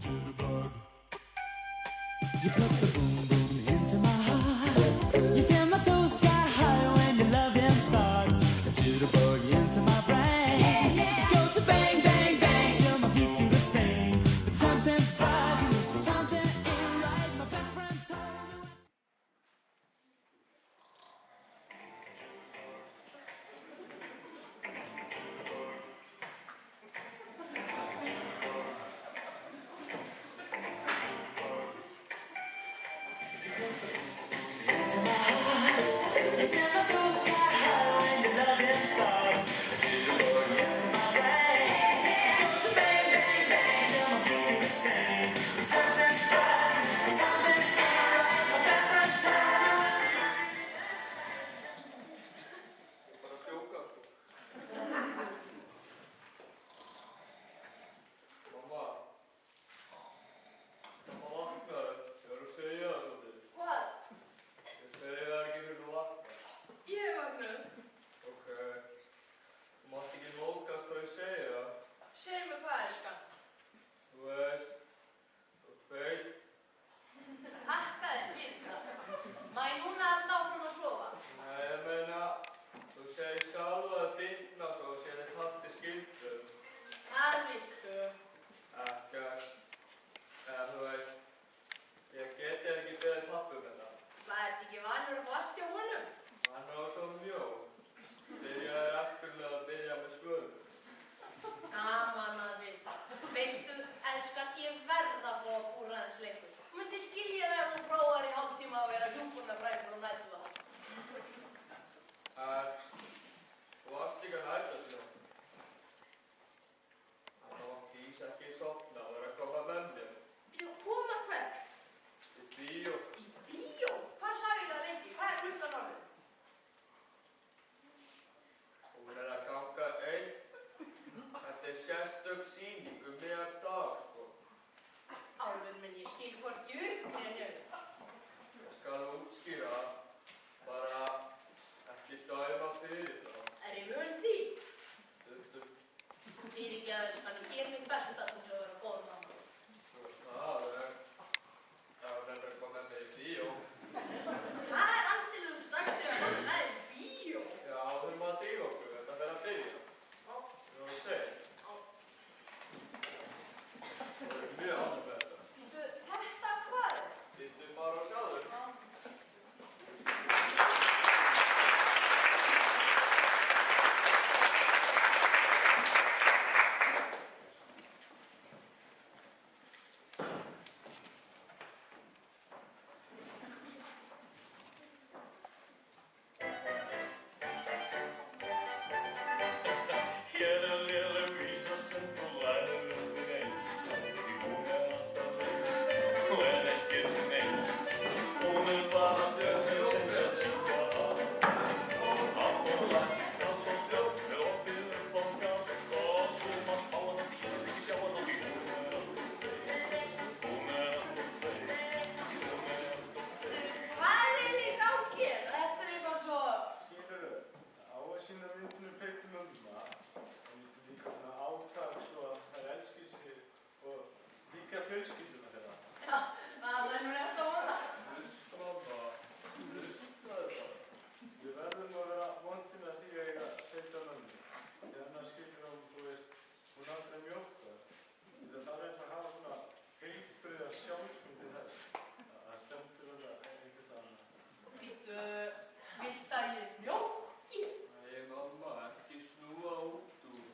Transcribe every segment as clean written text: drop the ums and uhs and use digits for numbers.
Jitterbug. You put the boom boom into my heart. You send my soul sky high when your loving starts. A jitterbug into my brain. It goes to bang bang bang till my feet do the same. But something's bugging, something ain't right. My best friend told me.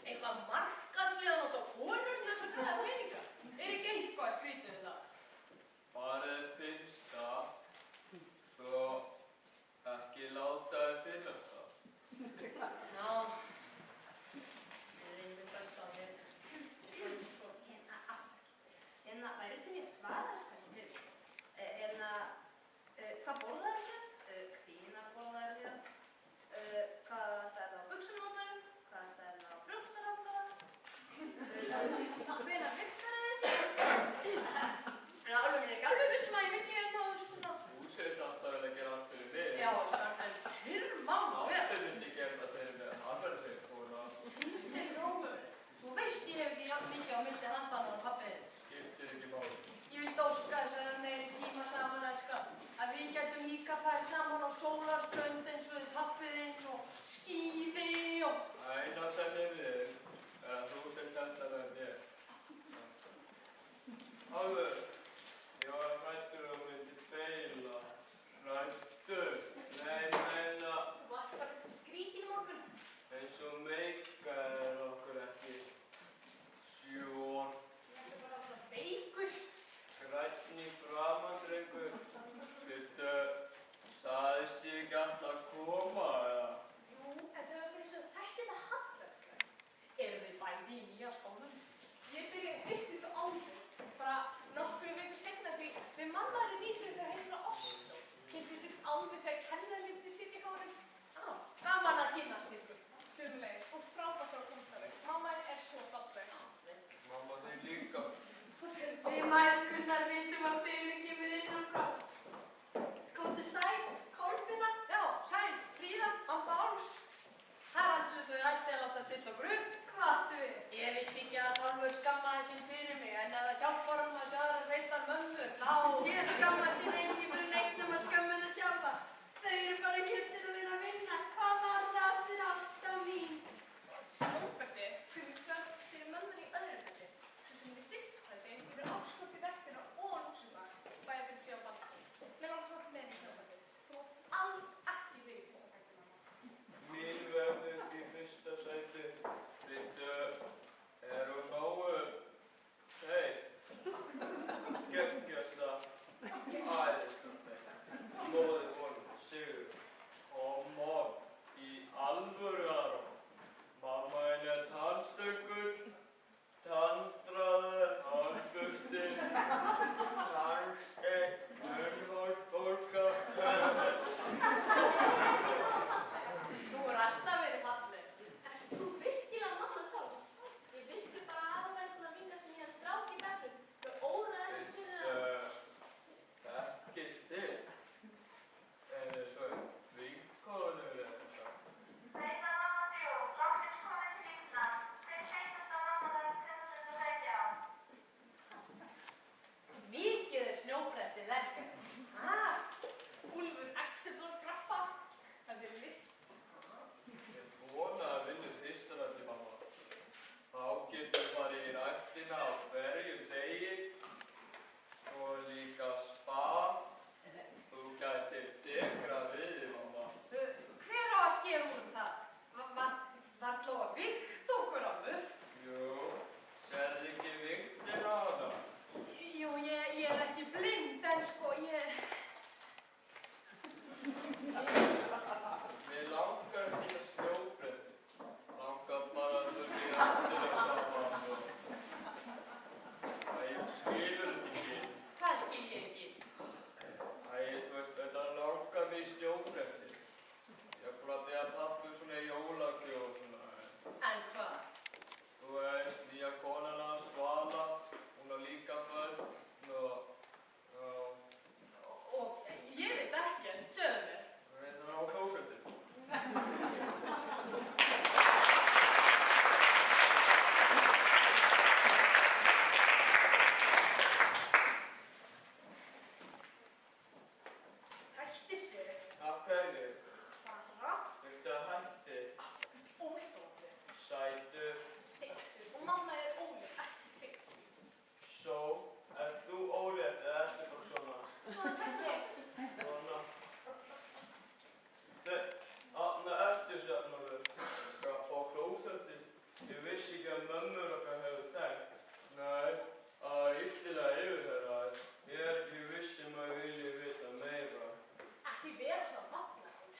Eitthvað markaðslega nota konur til þess að græða peninga. Er ekki eitthvað skrítið vitum að Finnur kemur innan frá. Komdu sæl, Kolfinna. Já, sæl, Fríða, Amba Áls. Haraldur svo ræsti að láta stilla okkur upp. Hvað áttu við? Ég vissi ekki að Þorlur skammaði sín fyrir mig, en ef það hjálpar að sjá þær sveitar mömmur, þá... Ég skammar sín ekki fyrir neitt nema skömmina sjálfa. Þau eru bara hér til að vinna. Hvað var það aftur ásta mín? Snjóbretti fyrir kvöld fyrir mömmun í öðru sæti, svo sem í fyrsta sæti yfir áskot í verkina og lúxusvagn, bæði fyrir sig á banda. Mér langar svo með henni í snjóbretti. Þú átt alls ekki verið í fyrsta sæti, mamma. Mín verður í fyrsta sæti. Bíddu, hún nógu? Hei, geggjasta, æðislega. Móðir honum, Sigur, come on, í alvöru Aron. Mamma henni er tannstökull, tannþráður, tannbursti, tannstegg, munnholsbólga. Þú er alltaf verið falleg. Ert þú virkilega mamma sjálf? Ég vissi bara að það væri búin að vinna sem ég er strák í bekknum. Þú óræður fyrir það. Þekkist þið? En svo vinkonur eða það. Veitar mamma 3, loksins komin til Íslands. Hver sveitast á mammadag 2017? Mikið er snjóbretti lekkert. Úlfur Axelblóð graffa, það er list. Ég vona að vinna fyrsta rætti, mamma. Þá getur farið í rættina á hverjum degi og líka spa. Þú gætir dekrað við þig, mamma. Hver á að skera úr það? Var þó að vikt okkur á þau? Jú, sérðu ekki viktin á hana? Jú, ég er ekki blind, en sko, Mér langar ekki að snjóbretti. Langar bara að þú sé aftur að saman og... Æ, skilur þetta ekki. Hvað skil ég ekki? Æ, þú veist, þetta langar mig í snjóbretti. Ég er bara að beða pappu svona í jólagjöf og svona. En hvað? Þú veist, nýja konan hans, Svala, hún á líka börn og... Og ég veit ekki, en sögðu mér. Hún veit hann á klósettið. Hætti sig. Af hverju? Bara Viltu að hætti? óþólandi. Sætur. Steiktur. Og mamma er ólétt, ekki feitt. Svo, ert þú ólétt eða ertu bara svona? Svona ég. Svona. Þarna ertu Stefnólfur. Skaffa á klósettið. Ég vissi ekki að mömmur okkar hefur þekkt. Nei, það er illilega yfirherraðir. Ég er ekki viss að ég vilji vita meira. Ekki vera svona vatnaður.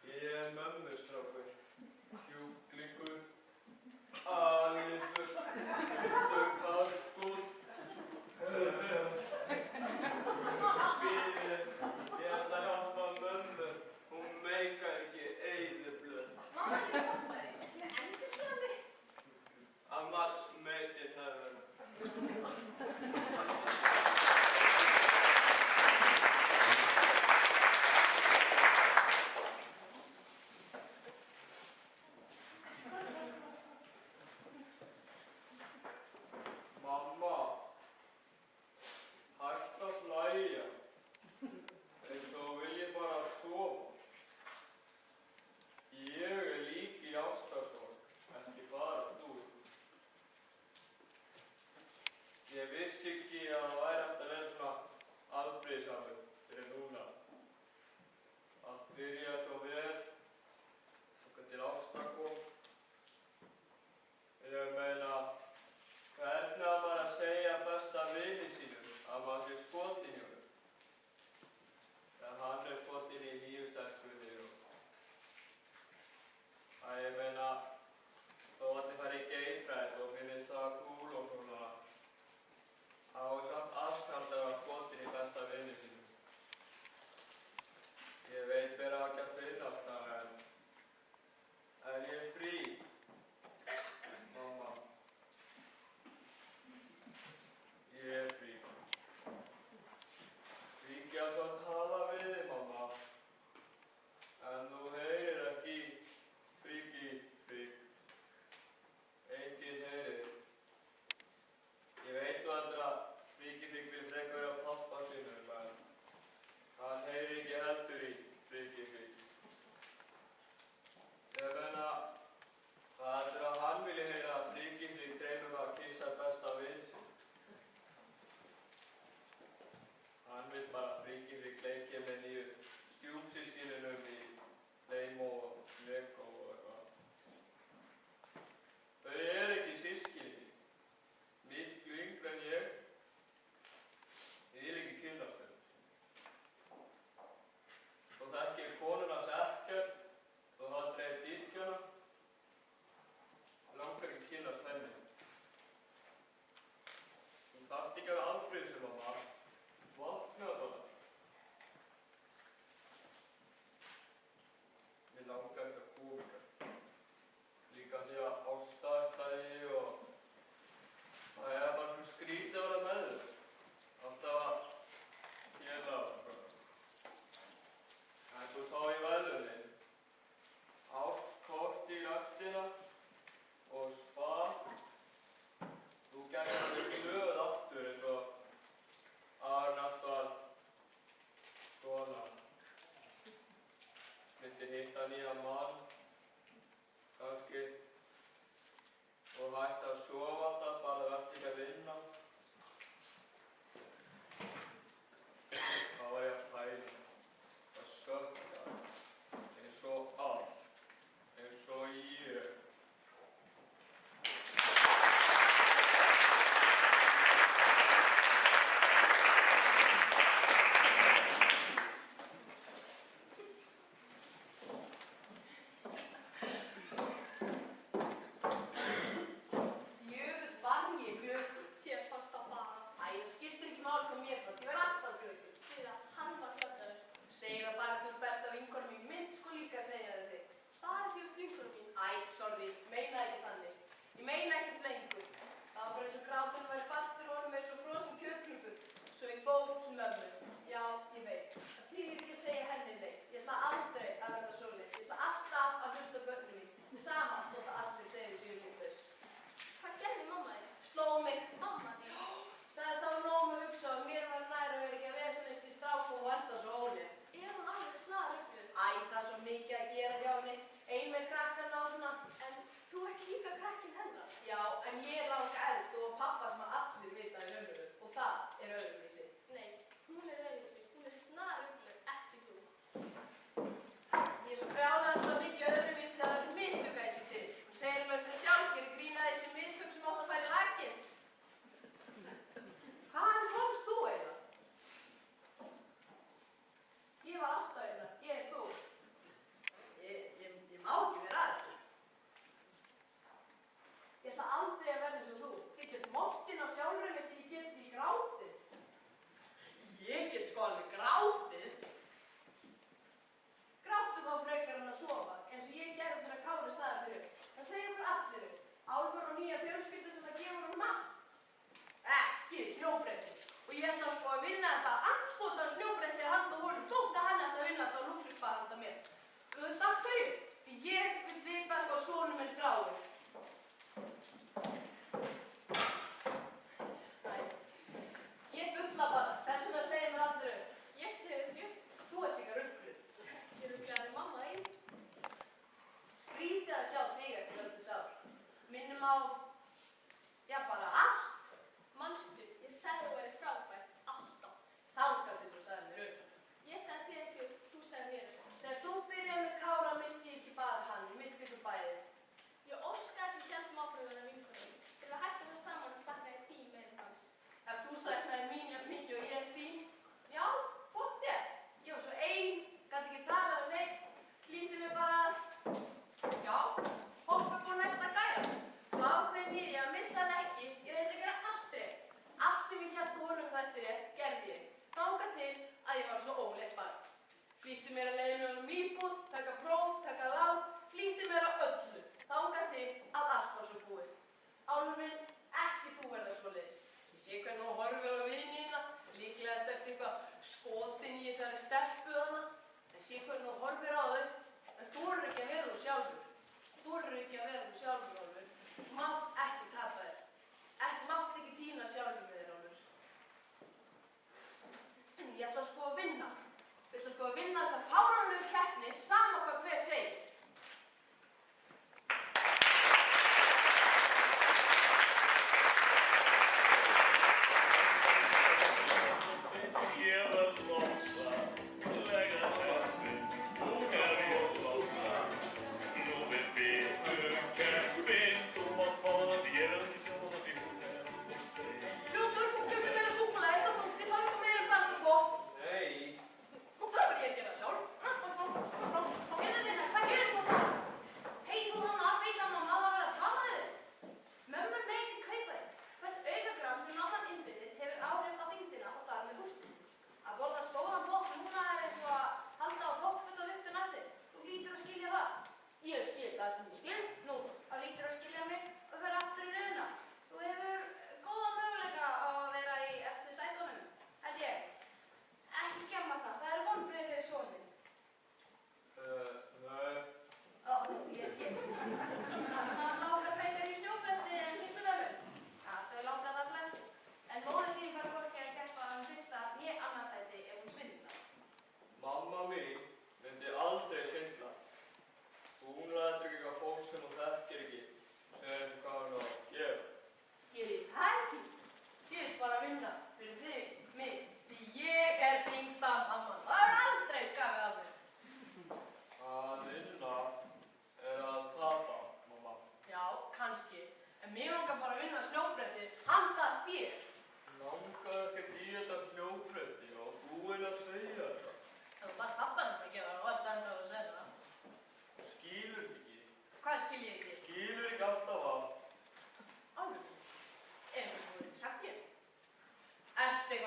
Ég er mömmustrákur. Kjúklingur. Alifur. Viltu karkút. Bíðið. Ég ætla að hjálpa mömmu. Hún meikar ekki eyðublöð. Mamma er ekki vatnaður. Þetta er endurslandi. Að Mats meitir hefur. Mamma, hætt að hlæja. Eins og vil ég bara sofa. Ég er lík í ástarsorg, ekki bara þú. Ég vissi ekki að það væri hægt að vera svona afbrýðisamur fyrir núna. Allt byrjaði svo vel, þangað til Ásta kom. Ég meina, hvernig á maður að segja besta vini sínum að maður sé skotinn í honum? Þegar hann er skotinn í nýju stelpunni og... Ég meina, þó að þið fari í geitræð og finnist það kúl og svona, þá er samt aðskalt að vera skotinn í besta vini sínum. Ég veit vera ekki að finnast það, en ég er frí, mamma. Ég er frí. þarft ekki að vera afbrýðisöm, mamma. Vaknaðu bara. Mig langar ekki að koma ykkur. Líka því að Ásta ætlaði og það er bara svo skrítið að vera með þér. Alltaf að gera það. En svo sá ég verðunin. Ástkort í ræktina og spa. Þú gæti þér glöð aftur eins og Arnast var svona. Myndi hitta nýjan mann, kannski, og hætti að sofa alltaf, bara verði ekki að vinna. Þá var ég að pæla, að sökka, eins og allt, eins og ég. Jöfull var ég glötuð. Þér fannst það fara. Æ, það skiptir ekki máli hvað mér fannst, ég var alltaf glötuð. Því að hann var glöggur. Segir það bara að þú ert besta vinkonum í mynd sko líka að segja þér þig. Bara því út vinkonum mín. Æ, sorry, meina ekki þannig. Ég meina ekkert lengur. Það var bara eins og gráturinn væri fastur og honum eins og frosinn kjötklúpur. Svo ég fór til mömmu. Já, ég veit. Það þýðir ekki að segja henni neitt. Ég ætla aldrei að verða svoleiðis. Ég ætla alltaf að hlusta á börnum mín. Sama þótt að allir segja þessu líflaus. Hvað gerði mamma þín? Sló mig. Mamma þín? Sagði að það var nóg með að hugsa og mér var nær að vera ekki að vesenast í stráku og enda svo ólétt. Er hún alveg snarugluð? Æ, það er svo mikið að gera hjá henni. Ein með krakkarna og svona. En þú ert líka krakkinn hennar. Já, en ég er langa elst og pappa sem að allir vita í raunveru. Og það er öðruvísi. Nei, hún er öðruvísi. Hún er snarugluð, ekki þú. Ég er svo brjálæðast að mikið öðruvísi að það eru mistök að þessu til. Hún segir mér sem sjálf gerir grín að þessi mistök sem átt að færa í lakinn. Hvaðan komst þú eiginlega? Ég var alltaf eiginlega, ég er þú. Ég má ekki vera að þessu. Ég ætla aldrei að verða eins og þú. Þykjast mottinn á sjálfur ekki, ég get ekki grátið. Ég get sko alveg grátið. Gráttu þá frekar en að sofa, eins og ég gerði þegar Kári sagði fyrir. Það segir okkur allir upp. Álfur og nýja fjölskyldu sem að gefa honum mat. Ekki snjóbretti. Og ég ætla sko að vinna þetta andskotan snjóbretti handa honum, þótt að hann ætla að vinna þetta á lúxusbar handa mér. Þú veist af hverju? Því ég vil vita hvað sonur minn þráir. Næ, ég bulla bara, þess vegna segir mér allir upp. Ég segi þér ekki upp. Þú ert líka ruggluð. Ég rugglaði mamma þín. Skrítið að sjá þig eftir öll þess ár. Minnum á, já bara allt. Manstu, ég sagði þú væri frábær. Alltaf. Þangað til þú sagði mér upp. Ég sagði þér ekki upp, þú sagði mér upp. Þegar þú byrjaði með Kára misti ég ekki bara hann, ég misti ykkur bæði. Ég óskaði sem héldum áfram að vera vinkonum. Þegar við hættum það saman að saknaði þín meira en hans. Ef þú saknaði mín jafn mikið og ég þín, já, bótt þér. Ég var svo ein, gæti ekki tala um neitt, hlýtti mig bara að, já, hoppa upp á næsta gæja. Svo ákveðin ég að missa hann ekki, ég reyndi að gera allt rétt. Allt sem ég hélt á honum þetta rétt, gerði ég. Þangað til að ég var svo ólétt barn. Flýtti mér að leiða mig um íbúð, taka próf, taka lán, flýtti mér á öllu. Þangað til að allt var svo búið. Álfur minn, ekki þú verða svoleiðis. Ég sé hvernig hún horfir á vinina, líklega eftir eitthvað skotin í þessari stelpu hana. En sé hvernig hún horfir á þau, en þú eru ekki að vera þú sjálfur. Þú eru ekki að vera þú sjálfur, Álfur. Þú mátt ekki tapa þér. Mátt ekki týna sjálfur með þér, Álfur. Ég ætla sko að vinna. Ég ætla sko að vinna þessa fáránlegu keppni, sama hvað hver segir. Ég var losa, lega löppin, nú hef ég losna. Nú er fyrir keppin, þú mátt fá það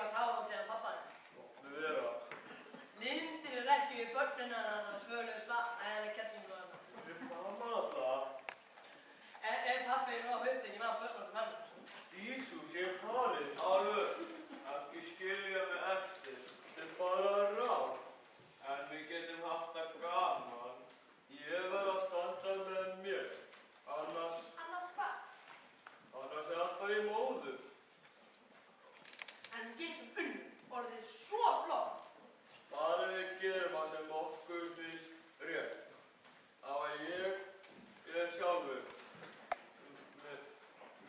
var sárótið af pappanum. Máttu vera. Lindir er ekki við börnina hann að svöluðst að henni kettlingu hann. Ég fann það. Er pappi nú að upptökin af börnunum hennar? Jesús, ég er farinn. Alveg. Ekki skilja mig eftir. Þetta er bara ráð. En við getum haft það gaman. Ég verð að standa með mér. Annars hvað? er alltaf í móðu. En við getum orðið svo flott. Bara við gerum það sem okkur finnst rétt. Það var ég sjálfur.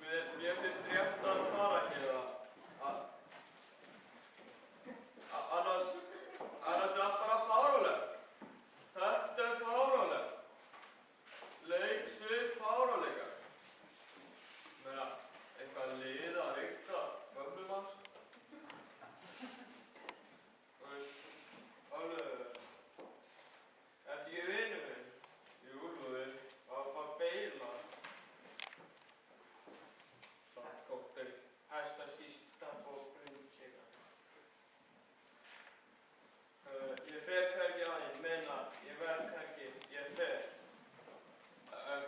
Mér finnst rétt að fara að gera það. Annars er allt bara fáránlegt. Þetta er fáránlegt. Leiksvið fáránleika. Meina, eitthvað lið að rykta mömmum hans. Þú veist, alveg, ekki vinur minn í úlfúðin var bara beila. Saltkóktel, hestaskísta og brunnsíka. Ég fer hvergi aðeins, meina, ég verð hvergi, ég fer.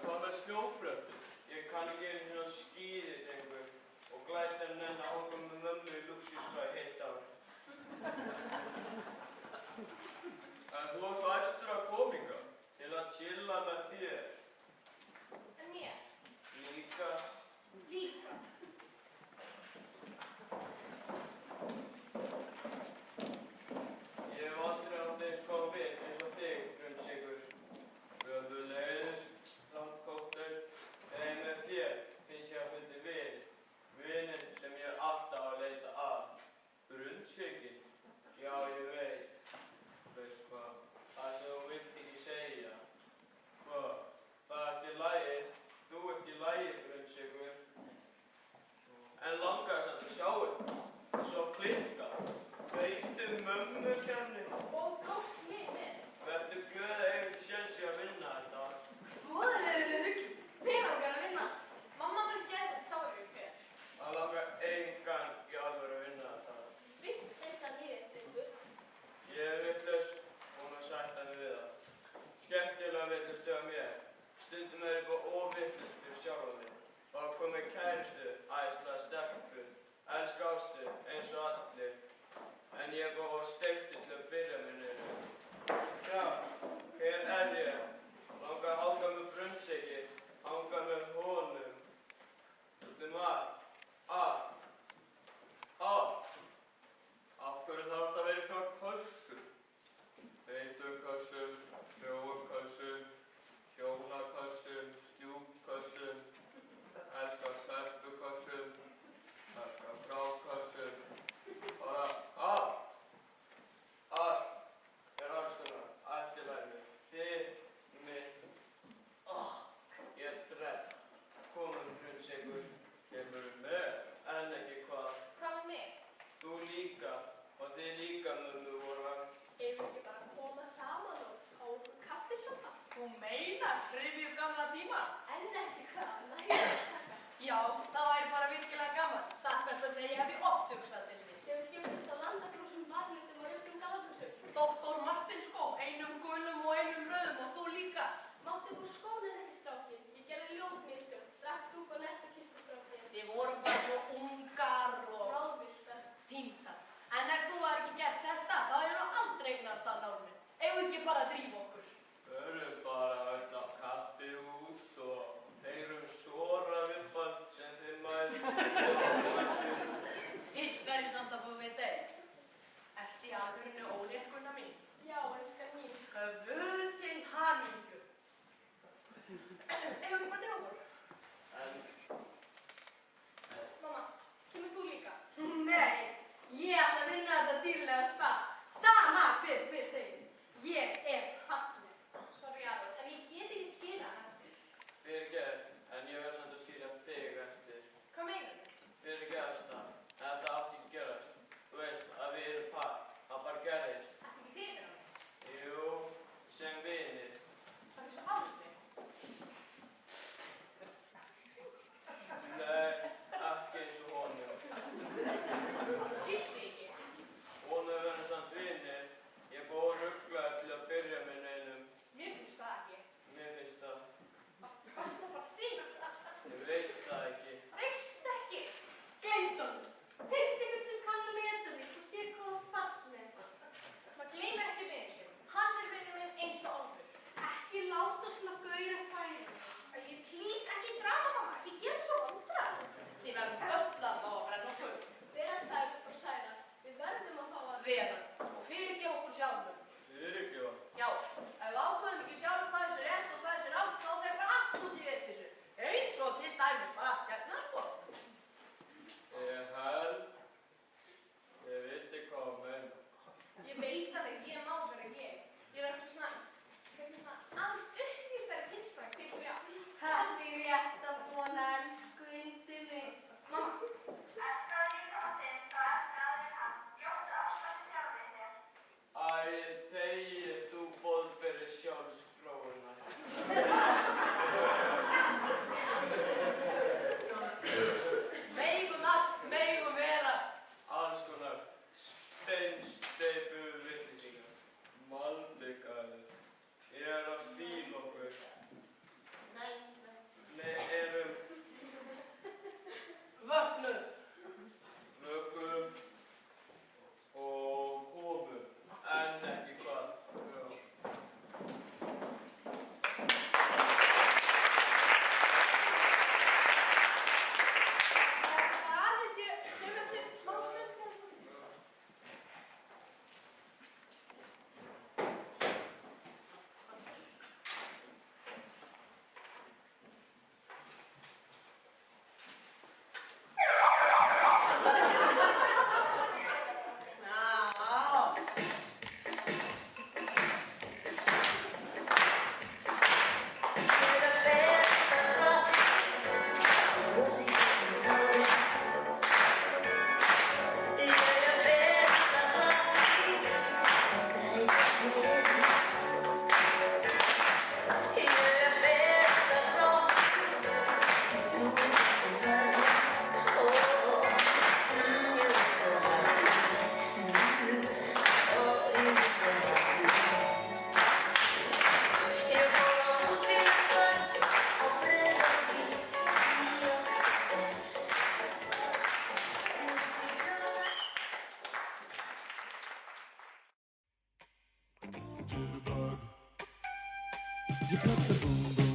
Hvað með snjóbröttu? Ég kann ekki einu sinni á skíðið einhver og glæta henni að hanga með mömmu í luxusfræði heilt ár. En þú var svo æstur að kominga til að chilla með þér. En ég? Líka. Líka? Ég hef aldrei átt eins og vin eins og þig, Brunnsíkur. Sömuleiðis, Saltkóktel, en með þér finnst ég að fundi vin. Vininn sem ég er alltaf að leita að. Brunnsíkin? Já, ég veit. Veist hvað? Það sem þú vilt ekki segja. Hvað? Það er ekki lagi. Þú ert í lagi, Brunnsíkur. En langar samt að sjá þetta. Svo klikka. Veitu mömmukenni. Og tókst mig með. Vertu glöð að eiga ekki séns í að vinna þetta. Voðalegur rugl. Mig langar að vinna. Mamma var geðveikt sár yfir þér. Það langar engan í alvöru að vinna þetta. Vitleisa nýðið, drengur. Ég er vitlaus, búinn að sætta mig við það. Skemmtilega vitlaus hjá mér. Stundum er eitthvað óvitlaust fyrir sjálfan mig. Það var komið kærustu, æðislega stelpu, elska ástu, eins og allir. En ég var steiktur til að byrja með neina. Já, hver er ég? Langar að hanga með Brunnsíki, hanga með honum. Hlutum allt. Af hverju þarf þetta að vera í svona kössum? Feiturkössum, hljóðkössum, hjónakössum, stjúpkössum, elska stelpukössum, elska strákössum. Bara allt er alls konar, allt í lagi. Þið, mig, ég er drefn. Komum, Brunnsíkur, kemur með, en ekki hvað. Hvað með mig? Þú líka, og þið líka mömmu voru. Eigum við ekki bara að koma saman og fá okkur kaffisopa? Þú meinar, rifju gamla tíma? En ekki hvað, nægir. Já, það væri bara virkilega gaman. Satt best að segja, ég hef oft hugsað til því. Þegar við skiptumst á landabrúsum, varlitum og röngum galabúsum. Doktor Martin skó, einum gulum og einum rauðum og þú líka. Mátti fór skónið ekki strákin. Ég gerði ljóðmistök, drakk dúk og nett og kistu strákin. Við vorum bara svo ungar og Ráðviltar. týndar. En ef þú var ekki gert þetta, þá hefur þú aldrei eignast að námi. Eigum við ekki bara að drífa okkur. Förum bara öll á kaffihús og heyrum Sora-vibbað sem þið mæðum. Fyrst verður samt að fá vita einn. Ertu í alvörinu ólétt, Gunna mín? Já, elskan mín. Guð til hamingju. Eigum við ekki bara til okkur? En Mamma, kemur þú líka? Nei, ég ætla að vinna þetta dýrlega spa. Sama hver segir. Ég er falleg. Sorry, Aron, en ég get ekki skilað hann eftir. fyrirgefðu, en ég verð samt að skilja þig eftir. Hvað meinar þið? Fyrirgefðu það, en þetta átti ekki að gerast. Þú veist að við erum par, það bara gerðist. Ætti ekki hrifin á mig? Jú, sem vinir. Það er svo aldrei. Nei, ekki eins og honum. Skildi ekki. vera og fyrirgefa okkur sjálfum. Fyrirgefa. Já, ef við ákveðum ekki sjálf hvað þessi rétt og hvað þessi rangt, þá fer bara allt út í vitleysu. Eins og til dæmis bara allt hérna, sko. Ég held, ég veit ekki hvað að meina. Ég veit alveg, ég má vera ég. Ég er ekki svona aðeins upplýstari kynslóð, fyrir já. Það er rétt að vona elsku yndinni. Mamma, Elskaðu líka á þinn, þá elskaðu þig hann. Njóttu ástar til sjálfri þér. Æ, þegi þú boðberi sjálfsfróunar. Megum vera. Alls konar steinsteipu vitleysingar. Malbikaðir. Ég er að fíla okkur. Nei, erum Vöknuð. vökum og hófum, en ekki hvað. Já. Bara aðeins ég kem eftir smá stund. Já. Jitterbug. You put the boom boom